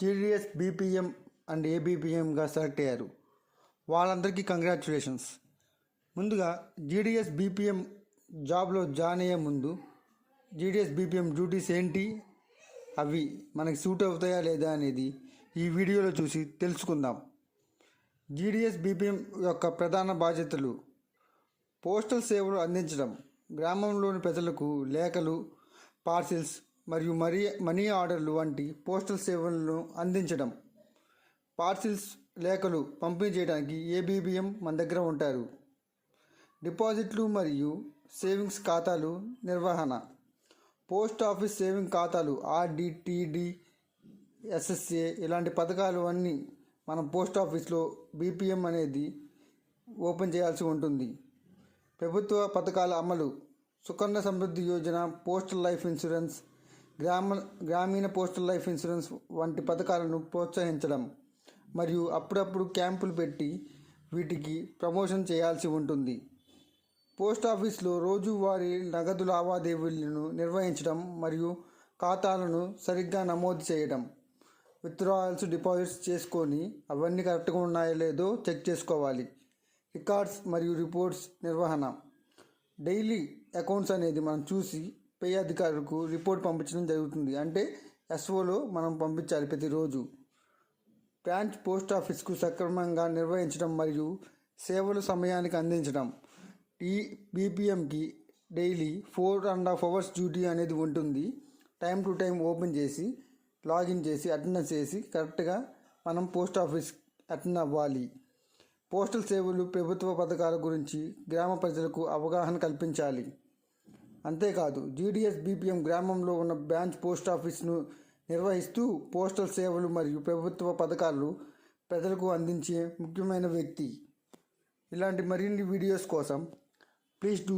GDS BPM and ఏబీపీఎంగా select అయ్యారు. వాళ్ళందరికీ congratulations. ముందుగా జీడీఎస్ బీపీఎం జాబ్లో జాయిన్ అయ్యే ముందు జీడీఎస్ బీపీఎం డ్యూటీస్ ఏంటి, అవి మనకి సూట్ అవుతాయా లేదా అనేది ఈ వీడియోలో చూసి తెలుసుకుందాం. జీడీఎస్ బీపీఎం యొక్క ప్రధాన బాధ్యతలు: పోస్టల్ సేవలు అందించడం, గ్రామంలోని ప్రజలకు లేఖలు, పార్సిల్స్ మరియు మనీ ఆర్డర్లు వంటి పోస్టల్ సేవలను అందించడం. పార్సిల్స్, లేఖలు పంపిణీ చేయడానికి ఏబీపీఎం మన దగ్గర ఉంటారు. డిపాజిట్లు మరియు సేవింగ్స్ ఖాతాలు నిర్వహణ, పోస్ట్ ఆఫీస్ సేవింగ్ ఖాతాలు, ఆర్డి, టీడీ, ఎస్ఎస్ఏ ఇలాంటి పథకాలు అన్నీ మనం పోస్ట్ ఆఫీస్లో బీపీఎం అనేది ఓపెన్ చేయాల్సి ఉంటుంది. ప్రభుత్వ పథకాల అమలు: Sukanya Samriddhi Yojana, postal life insurance, గ్రామీణ పోస్టల్ లైఫ్ ఇన్సూరెన్స్ వంటి పథకాలను ప్రోత్సహించడం మరియు అప్పుడప్పుడు క్యాంపులు పెట్టి వీటికి ప్రమోషన్ చేయాల్సి ఉంటుంది. పోస్ట్ ఆఫీస్లో రోజువారీ నగదు లావాదేవీలను నిర్వహించడం మరియు ఖాతాలను సరిగ్గా నమోదు చేయడం. విత్డ్రాయల్స్, డిపాజిట్స్ చేసుకొని అవన్నీ కరెక్ట్గా ఉన్నాయో లేదో చెక్ చేసుకోవాలి. రికార్డ్స్ మరియు రిపోర్ట్స్ నిర్వహణ: డైలీ అకౌంట్స్ అనేది మనం చూసి పే అధికారులకు రిపోర్ట్ పంపించడం జరుగుతుంది. అంటే ఎస్ఓలో మనం పంపించాలి ప్రతిరోజు. బ్రాంచ్ పోస్ట్ ఆఫీస్కు సక్రమంగా నిర్వహించడం మరియు సేవలు సమయానికి అందించడం. ఈ బీపీఎంకి డైలీ 4.5 hours డ్యూటీ అనేది ఉంటుంది. టైం టు టైం ఓపెన్ చేసి లాగిన్ చేసి అటెండెన్స్ చేసి కరెక్ట్గా మనం పోస్ట్ ఆఫీస్ అటెండ్ అవ్వాలి. పోస్టల్ సేవలు, ప్రభుత్వ పథకాల గురించి గ్రామ ప్రజలకు అవగాహన కల్పించాలి. అంతేకాదు జీడీఎస్ బీపీఎం గ్రామంలో ఉన్న బ్రాంచ్ పోస్ట్ ఆఫీస్ను నిర్వహిస్తూ పోస్టల్ సేవలు మరియు ప్రభుత్వ పథకాలు ప్రజలకు అందించే ముఖ్యమైన వ్యక్తి. ఇలాంటి మరిన్ని వీడియోస్ కోసం ప్లీజ్ డూ